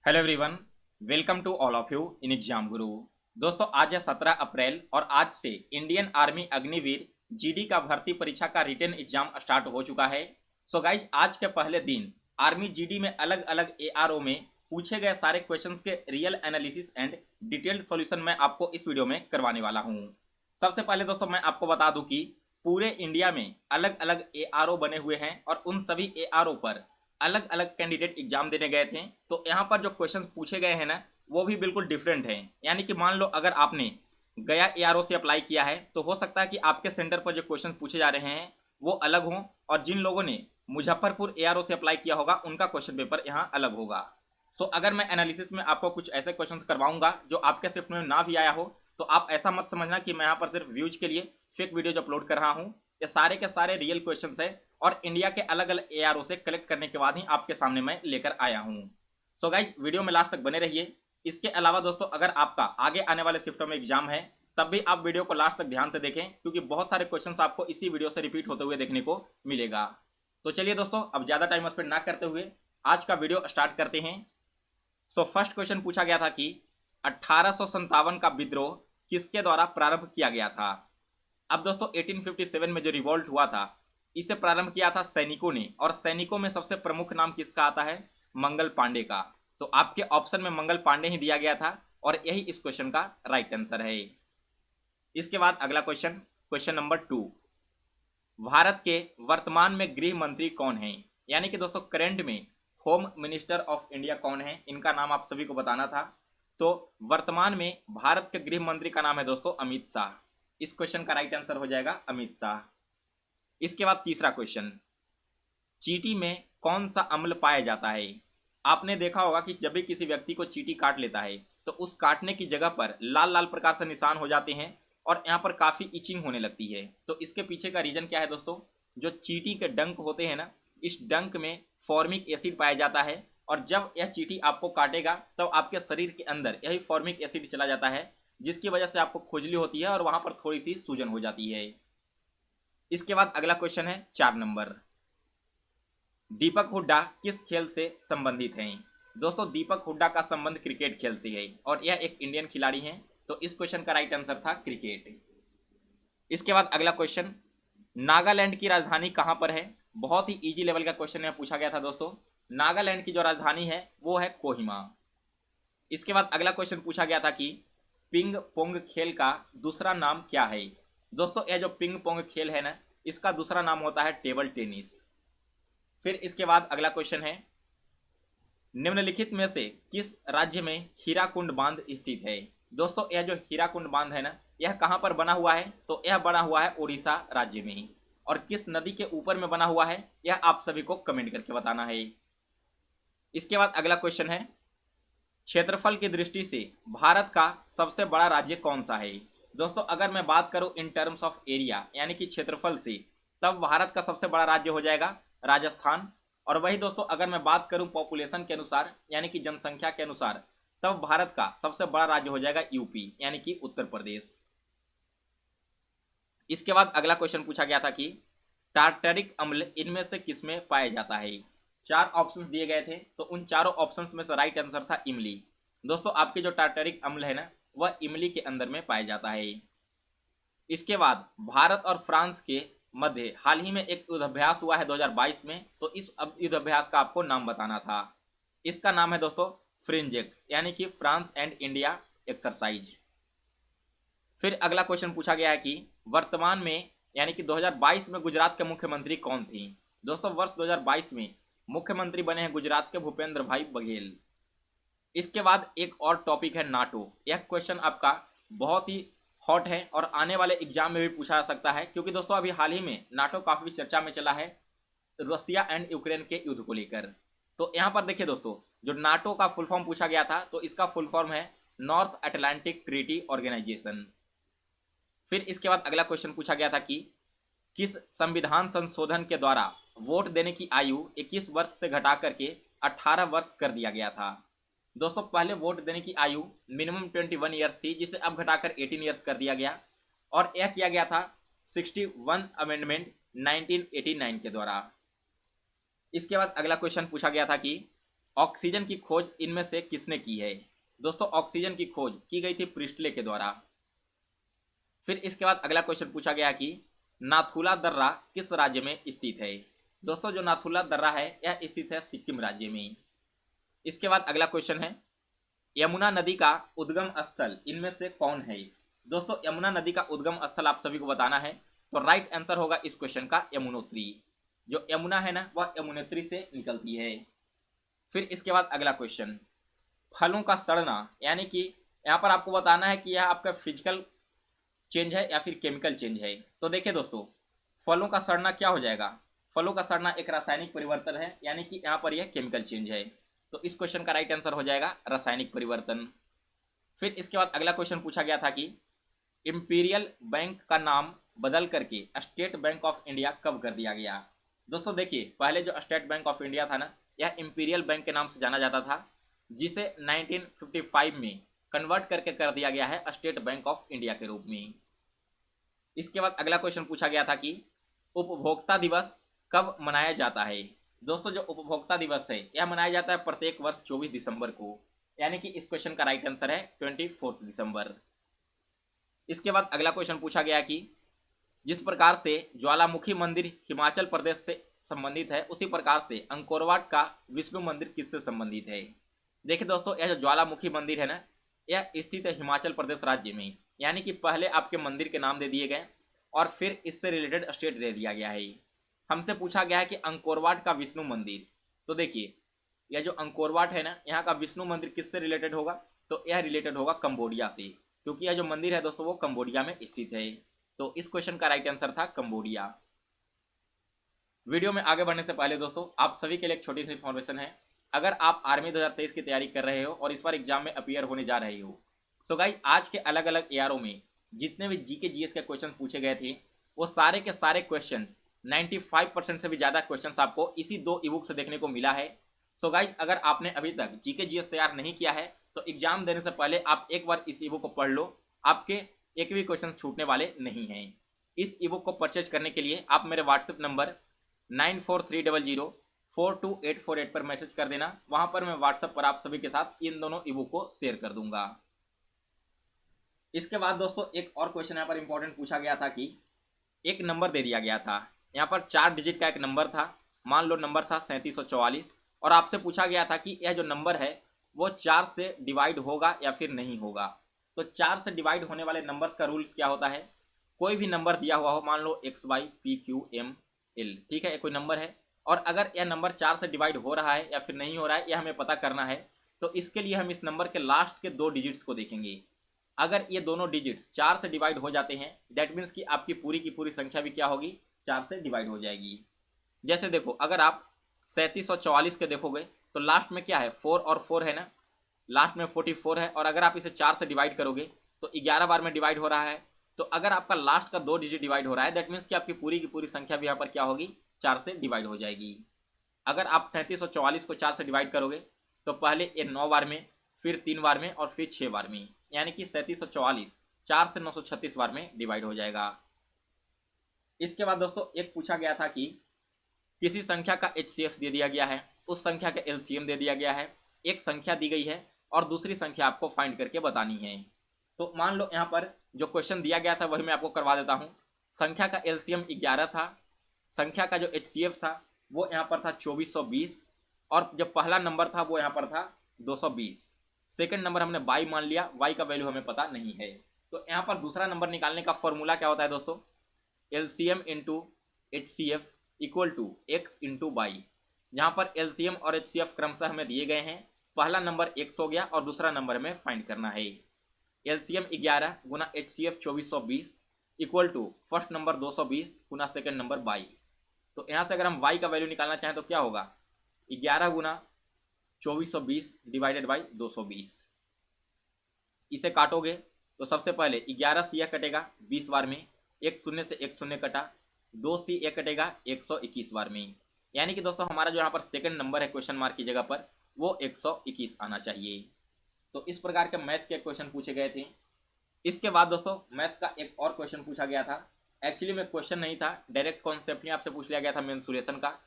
Hello everyone, welcome to all of you in exam guru. दोस्तों, आज है 17 अप्रैल और आज से इंडियन आर्मी अग्निवीर जीडी का भर्ती परीक्षा का रिटन एग्जाम स्टार्ट हो चुका है। सो गाइज, आज के पहले दिन आर्मी जीडी में अलग अलग एआरओ में पूछे गए सारे क्वेश्चंस के real analysis and detailed solution मैं आपको इस वीडियो में करवाने वाला हूँ। सबसे पहले दोस्तों मैं आपको बता दूं कि पूरे इंडिया में अलग अलग एआरओ बने हुए हैं और उन सभी एआरओ पर अलग अलग कैंडिडेट एग्जाम देने गए थे। तो यहाँ पर जो क्वेश्चंस पूछे गए हैं ना, वो भी बिल्कुल डिफरेंट हैं। यानी कि मान लो अगर आपने गया एआरओ से अप्लाई किया है तो हो सकता है कि आपके सेंटर पर जो क्वेश्चन पूछे जा रहे हैं वो अलग हों, और जिन लोगों ने मुजफ्फरपुर एआरओ से अप्लाई किया होगा उनका क्वेश्चन पेपर यहाँ अलग होगा। सो अगर मैं एनालिसिस में आपको कुछ ऐसे क्वेश्चन करवाऊंगा जो आपके शिफ्ट में ना भी आया हो, तो आप ऐसा मत समझना कि मैं यहाँ पर सिर्फ व्यूज के लिए फेक वीडियो अपलोड कर रहा हूँ। ये सारे के सारे रियल क्वेश्चंस है और इंडिया के अलग अलग एआरओ से कलेक्ट करने के बाद ही आपके सामने मैं लेकर आया हूँ। सो गाइज, वीडियो में लास्ट तक बने रहिए। इसके अलावा दोस्तों, अगर आपका आगे आने वाले शिफ्टों में एग्जाम है तब भी आप वीडियो को लास्ट तक ध्यान से देखें, क्योंकि बहुत सारे क्वेश्चंस आपको इसी वीडियो से रिपीट होते हुए देखने को मिलेगा। तो चलिए दोस्तों, अब ज्यादा टाइम स्पेंड ना करते हुए आज का वीडियो स्टार्ट करते हैं। सो फर्स्ट क्वेश्चन पूछा गया था कि 1857 का विद्रोह किसके द्वारा प्रारंभ किया गया था। अब दोस्तों 1857 में जो रिवॉल्ट हुआ था इसे प्रारंभ किया था सैनिकों ने, और सैनिकों में सबसे प्रमुख नाम किसका आता है? मंगल पांडे का। तो आपके ऑप्शन में मंगल पांडे ही दिया गया था और यही इस क्वेश्चन का राइट आंसर है। इसके बाद अगला क्वेश्चन, क्वेश्चन नंबर 2, भारत के वर्तमान में गृह मंत्री कौन है? यानी कि दोस्तों करंट में होम मिनिस्टर ऑफ इंडिया कौन है, इनका नाम आप सभी को बताना था। तो वर्तमान में भारत के गृह मंत्री का नाम है दोस्तों अमित शाह। इस क्वेश्चन का राइट आंसर हो जाएगा अमित शाह। इसके बाद तीसरा क्वेश्चन, चींटी में कौन सा अम्ल पाया जाता है? आपने देखा होगा कि जब भी किसी व्यक्ति को चींटी काट लेता है तो उस काटने की जगह पर लाल लाल प्रकार से निशान हो जाते हैं और यहाँ पर काफी इचिंग होने लगती है। तो इसके पीछे का रीजन क्या है दोस्तों? जो चींटी के डंक होते हैं ना, इस डंक में फॉर्मिक एसिड पाया जाता है, और जब यह चींटी आपको काटेगा तब तो आपके शरीर के अंदर यही फॉर्मिक एसिड चला जाता है, जिसकी वजह से आपको खुजली होती है और वहां पर थोड़ी सी सूजन हो जाती है। इसके बाद अगला क्वेश्चन है 4 नंबर, दीपक हुड्डा किस खेल से संबंधित हैं? दोस्तों दीपक हुड्डा का संबंध क्रिकेट खेल से है और यह एक इंडियन खिलाड़ी हैं। तो इस क्वेश्चन का राइट आंसर था क्रिकेट। इसके बाद अगला क्वेश्चन, नागालैंड की राजधानी कहां पर है? बहुत ही इजी लेवल का क्वेश्चन यहां पूछा गया था दोस्तों। नागालैंड की जो राजधानी है वो है कोहिमा। इसके बाद अगला क्वेश्चन पूछा गया था कि पिंग पोंग खेल का दूसरा नाम क्या है? दोस्तों यह जो पिंग पोंग खेल है ना, इसका दूसरा नाम होता है टेबल टेनिस। फिर इसके बाद अगला क्वेश्चन है, निम्नलिखित में से किस राज्य में हीराकुंड बांध स्थित है? दोस्तों यह जो हीराकुंड बांध है ना, यह कहां पर बना हुआ है? तो यह बना हुआ है उड़ीसा राज्य में ही। और किस नदी के ऊपर में बना हुआ है यह आप सभी को कमेंट करके बताना है। इसके बाद अगला क्वेश्चन है, क्षेत्रफल की दृष्टि से भारत का सबसे बड़ा राज्य कौन सा है? दोस्तों अगर मैं बात करूं इन टर्म्स ऑफ एरिया यानी कि क्षेत्रफल से, तब भारत का सबसे बड़ा राज्य हो जाएगा राजस्थान। और वही दोस्तों अगर मैं बात करूं पॉपुलेशन के अनुसार यानी कि जनसंख्या के अनुसार, तब भारत का सबसे बड़ा राज्य हो जाएगा यूपी यानी कि उत्तर प्रदेश। इसके बाद अगला क्वेश्चन पूछा गया था कि टार्टरिक अम्ल इनमें से किसमें पाया जाता है? 4 ऑप्शंस दिए गए थे, तो उन चारों ऑप्शंस में से राइट आंसर था इमली। दोस्तों आपके जो टार्टरिक अम्ल है ना, वह इमली के अंदर में पाया जाता है। इसके बाद भारत और फ्रांस के मध्य हाल ही में एक युद्धाभ्यास हुआ है 2022 में, तो इस युद्धाभ्यास का आपको नाम बताना था। इसका नाम है दोस्तों फ्रिंजेक्स यानी कि फ्रांस एंड इंडिया एक्सरसाइज। फिर अगला क्वेश्चन पूछा गया है कि वर्तमान में यानी कि 2022 में गुजरात के मुख्यमंत्री कौन थी? दोस्तों वर्ष 2022 में मुख्यमंत्री बने हैं गुजरात के भूपेंद्र भाई बघेल। इसके बाद एक और टॉपिक है नाटो। यह क्वेश्चन आपका बहुत ही हॉट है और आने वाले एग्जाम में भी पूछा जा सकता है, क्योंकि दोस्तों अभी हाल ही में नाटो काफी चर्चा में चला है रसिया एंड यूक्रेन के युद्ध को लेकर। तो यहाँ पर देखिए दोस्तों, जो नाटो का फुल फॉर्म पूछा गया था तो इसका फुल फॉर्म है नॉर्थ अटलांटिक ट्रीटी ऑर्गेनाइजेशन। फिर इसके बाद अगला क्वेश्चन पूछा गया था कि किस संविधान संशोधन के द्वारा वोट देने की आयु 21 वर्ष से घटा करके 18 वर्ष कर दिया गया था? दोस्तों पहले वोट देने की आयु मिनिमम 21 ईयर्स थी, जिसे अब घटाकर 18 ईयर्स कर दिया गया, और यह किया गया था 61 अमेंडमेंट 1989 के द्वारा। इसके बाद अगला क्वेश्चन पूछा गया था कि ऑक्सीजन की खोज इनमें से किसने की है? दोस्तों ऑक्सीजन की खोज की गई थी प्रिस्टले के द्वारा। फिर इसके बाद अगला क्वेश्चन पूछा गया कि नाथुला दर्रा किस राज्य में स्थित है? दोस्तों जो नाथुला दर्रा है यह स्थित है सिक्किम राज्य में। इसके बाद अगला क्वेश्चन है यमुना नदी का उद्गम स्थल इनमें से कौन है? दोस्तों यमुना नदी का उद्गम स्थल आप सभी को बताना है, तो राइट आंसर होगा इस क्वेश्चन का यमुनोत्री। जो यमुना है ना वह यमुनोत्री से निकलती है। फिर इसके बाद अगला क्वेश्चन, फलों का सड़ना, यानी कि यहाँ पर आपको बताना है कि यह आपका फिजिकल चेंज है या फिर केमिकल चेंज है। तो देखिए दोस्तों, फलों का सड़ना क्या हो जाएगा? फलों का सड़ना एक रासायनिक परिवर्तन है, यानी कि यहाँ पर यह केमिकल चेंज है। तो इस क्वेश्चन का राइट आंसर हो जाएगा रासायनिक परिवर्तन। फिर इसके बाद अगला क्वेश्चन पूछा गया था कि इंपीरियल बैंक का नाम बदल करके स्टेट बैंक ऑफ इंडिया कब कर दिया गया? दोस्तों देखिए, पहले जो स्टेट बैंक ऑफ इंडिया था ना, यह इंपीरियल बैंक के नाम से जाना जाता था, जिसे 1955 में कन्वर्ट करके कर दिया गया है स्टेट बैंक ऑफ इंडिया के रूप में। इसके बाद अगला क्वेश्चन पूछा गया था कि उपभोक्ता दिवस कब मनाया जाता है? दोस्तों जो उपभोक्ता दिवस है यह मनाया जाता है प्रत्येक वर्ष 24 दिसंबर को, यानी कि इस क्वेश्चन का राइट आंसर है 24 दिसंबर। इसके बाद अगला क्वेश्चन पूछा गया कि जिस प्रकार से ज्वालामुखी मंदिर हिमाचल प्रदेश से संबंधित है, उसी प्रकार से अंकोरवाट का विष्णु मंदिर किससे संबंधित है? देखिए दोस्तों, यह जो ज्वालामुखी मंदिर है ना, यह स्थित है हिमाचल प्रदेश राज्य में, यानी कि पहले आपके मंदिर के नाम दे दिए गए और फिर इससे रिलेटेड स्टेट दे दिया गया है। हमसे पूछा गया है कि अंकोरवाट का विष्णु मंदिर, तो देखिए यह जो अंकोरवाट है ना, यहाँ का विष्णु मंदिर किससे रिलेटेड होगा? तो यह रिलेटेड होगा कंबोडिया से, क्योंकि यह जो मंदिर है दोस्तों वो कंबोडिया में स्थित है। तो इस क्वेश्चन का राइट आंसर था कंबोडिया। वीडियो में आगे बढ़ने से पहले दोस्तों, आप सभी के लिए एक छोटी सी इन्फॉर्मेशन है। अगर आप आर्मी 2023 की तैयारी कर रहे हो और इस बार एग्जाम में अपीयर होने जा रहे हो, सो गाइस आज के अलग अलग एआरओ में जितने भी जीके जीएस के क्वेश्चन पूछे गए थे, वो सारे के सारे क्वेश्चंस 95% से भी ज़्यादा क्वेश्चंस आपको इसी 2 ईबुक से देखने को मिला है। सो गाइस अगर आपने अभी तक जीके जीएस तैयार नहीं किया है, तो एग्जाम देने से पहले आप एक बार इस ईबुक को पढ़ लो, आपके एक भी क्वेश्चन छूटने वाले नहीं हैं। इस ईबुक को परचेज करने के लिए आप मेरे व्हाट्सएप नंबर 9430042848 पर मैसेज कर देना, वहां पर मैं व्हाट्सएप पर आप सभी के साथ इन दोनों ईबुक को शेयर कर दूंगा। इसके बाद दोस्तों एक और क्वेश्चन यहाँ पर इंपॉर्टेंट पूछा गया था कि एक नंबर दे दिया गया था, यहाँ पर 4 डिजिट का एक नंबर था, मान लो नंबर था 3744, और आपसे पूछा गया था कि यह जो नंबर है वो 4 से डिवाइड होगा या फिर नहीं होगा। तो 4 से डिवाइड होने वाले नंबर्स का रूल्स क्या होता है? कोई भी नंबर दिया हुआ हो, मान लो XYPQML, ठीक है, कोई नंबर है, और अगर यह नंबर 4 से डिवाइड हो रहा है या फिर नहीं हो रहा है, यह हमें पता करना है। तो इसके लिए हम इस नंबर के लास्ट के 2 डिजिट्स को देखेंगे। अगर ये दोनों डिजिट्स 4 से डिवाइड हो जाते हैं, दैट मीन्स कि आपकी पूरी की पूरी संख्या भी क्या होगी? 4 से डिवाइड हो जाएगी। जैसे देखो, अगर आप 3744 के देखोगे तो लास्ट में क्या है? 4 और 4 है ना, लास्ट में 44 है, और अगर आप इसे 4 से डिवाइड करोगे तो 11 बार में डिवाइड हो रहा है। तो अगर आपका लास्ट का 2 डिजिट डिवाइड हो रहा है, दैट मीन्स कि आपकी पूरी की पूरी संख्या भी यहाँ पर क्या होगी? 4 से डिवाइड हो जाएगी। अगर आप 3744 को 4 से डिवाइड करोगे तो पहले ये 9 बार में, फिर 3 बार में और फिर 6 बार में, यानी कि 3744 4 से 936 बार में डिवाइड हो जाएगा। इसके बाद दोस्तों एक पूछा गया था कि किसी संख्या का HCF दे दिया गया है, उस संख्या का LCM दे दिया गया है, एक संख्या दी गई है और दूसरी संख्या आपको फाइंड करके बतानी है। तो मान लो यहाँ पर जो क्वेश्चन दिया गया था वही मैं आपको करवा देता हूँ। संख्या का LCM 11 था, संख्या का जो HCF था वो यहाँ पर था 2420, और जो पहला नंबर था वो यहाँ पर था 220। सेकंड नंबर हमने y मान लिया, y का वैल्यू हमें पता नहीं है। तो यहाँ पर दूसरा नंबर निकालने का फॉर्मूला क्या होता है दोस्तों? LCM into HCF equal to x into y, जहाँ पर LCM और HCF क्रमशः हमें दिए गए हैं। पहला नंबर x हो गया और दूसरा नंबर हमें फाइंड करना है। LCM 11 गुना HCF 2420 equal to first number 220 गुना सेकंड नंबर y। तो यहाँ से अगर हम y का वैल्यू निकालना चाहें तो क्या होगा? 11 गुना 2420 डिवाइडेड बाई 220। इसे काटोगे तो सबसे पहले 11 से यह कटेगा 20 बार में, एक शून्य से एक शून्य कटा, 2 से यह कटेगा 121 बार में, यानी कि दोस्तों हमारा जो यहाँ पर सेकंड नंबर है क्वेश्चन मार्क की जगह पर वो 121 आना चाहिए। तो इस प्रकार के मैथ के क्वेश्चन पूछे गए थे। इसके बाद दोस्तों मैथ का एक और क्वेश्चन पूछा गया था, एक्चुअली में क्वेश्चन नहीं था, डायरेक्ट कॉन्सेप्ट ही आपसे पूछ लिया गया था मेंसुरेशन का।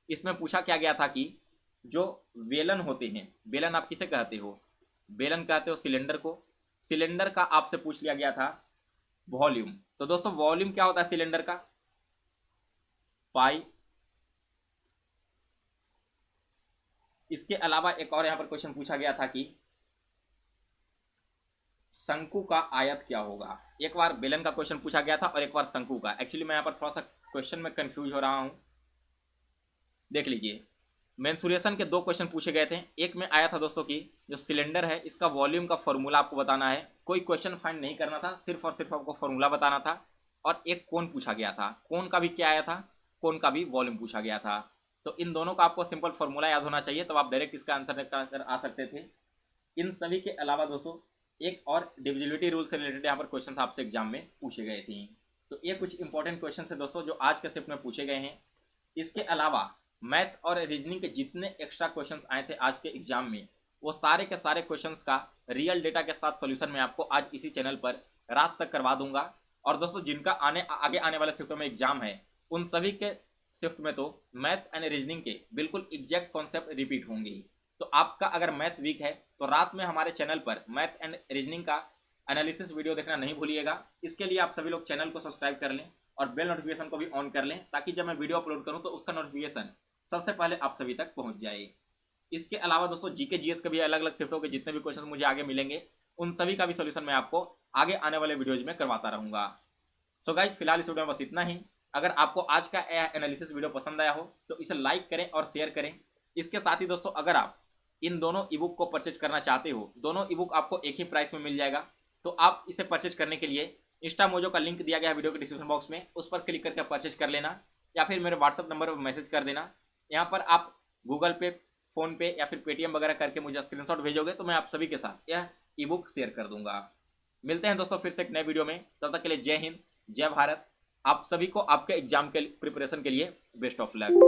इसमें पूछा क्या गया था कि जो वेलन होते हैं, बेलन आप किसे कहते हो? बेलन कहते हो सिलेंडर को। सिलेंडर का आपसे पूछ लिया गया था वॉल्यूम। तो दोस्तों वॉल्यूम क्या होता है सिलेंडर का? पाई। इसके अलावा एक और यहां पर क्वेश्चन पूछा गया था कि शंकु का आयत क्या होगा। एक बार बेलन का क्वेश्चन पूछा गया था और एक बार शंकु का। एक्चुअली मैं यहां पर थोड़ा सा क्वेश्चन में कंफ्यूज हो रहा हूं, देख लीजिए। मेंसुरेशन के दो क्वेश्चन पूछे गए थे। एक में आया था दोस्तों कि जो सिलेंडर है इसका वॉल्यूम का फॉर्मूला आपको बताना है। कोई क्वेश्चन फाइंड नहीं करना था, सिर्फ और सिर्फ आपको फॉर्मूला बताना था। और एक कोण पूछा गया था, कोण का भी क्या आया था? कोण का भी वॉल्यूम पूछा गया था। तो इन दोनों का आपको सिंपल फॉर्मूला याद होना चाहिए, तो आप डायरेक्ट इसका आंसर कर आ सकते थे। इन सभी के अलावा दोस्तों एक और डिविजिबिलिटी रूल से रिलेटेड यहाँ पर क्वेश्चन आपसे एग्जाम में पूछे गए थे। तो ये कुछ इंपॉर्टेंट क्वेश्चन है दोस्तों जो आज के शिफ्ट में पूछे गए हैं। इसके अलावा मैथ्स और रीजनिंग के जितने एक्स्ट्रा क्वेश्चंस आए थे आज के एग्जाम में, वो सारे के सारे क्वेश्चंस का रियल डेटा के साथ सॉल्यूशन मैं आपको आज इसी चैनल पर रात तक करवा दूंगा। और दोस्तों जिनका आगे आने वाले शिफ्टों में एग्जाम है, उन सभी के शिफ्ट में तो मैथ्स एंड रीजनिंग के बिल्कुल एग्जैक्ट कॉन्सेप्ट रिपीट होंगे। तो आपका अगर मैथ्स वीक है तो रात में हमारे चैनल पर मैथ्स एंड रीजनिंग का एनालिसिस वीडियो देखना नहीं भूलिएगा। इसके लिए आप सभी लोग चैनल को सब्सक्राइब कर लें और बेल नोटिफिकेशन को भी ऑन कर लें, ताकि जब मैं वीडियो अपलोड करूं तो उसका नोटिफिकेशन सबसे पहले आप सभी तक पहुंच जाए। इसके अलावा दोस्तों जीके जीएस के भी अलग अलग शिफ्टों के जितने भी क्वेश्चन मुझे आगे मिलेंगे, उन सभी का भी सॉल्यूशन मैं आपको आगे आने वाले वीडियोज में करवाता रहूंगा। सो गाइज फिलहाल इस वीडियो में बस इतना ही। अगर आपको आज का एनालिसिस वीडियो पसंद आया हो तो इसे लाइक करें और शेयर करें। इसके साथ ही दोस्तों अगर आप इन दोनों ईबुक को परचेज करना चाहते हो, दोनों ईबुक आपको एक ही प्राइस में मिल जाएगा। तो आप इसे परचेज करने के लिए इंस्टामोजो का लिंक दिया गया है वीडियो के डिस्क्रिप्शन बॉक्स में, उस पर क्लिक करके परचेज कर लेना, या फिर मेरे व्हाट्सअप नंबर पर मैसेज कर देना। यहाँ पर आप गूगल पे, फोन पे या फिर पेटीएम वगैरह करके मुझे स्क्रीनशॉट भेजोगे तो मैं आप सभी के साथ यह ईबुक शेयर कर दूंगा। मिलते हैं दोस्तों फिर से एक नए वीडियो में, तब तक के लिए जय हिंद, जय भारत। आप सभी को आपके एग्जाम के प्रिपरेशन के लिए बेस्ट ऑफ लक।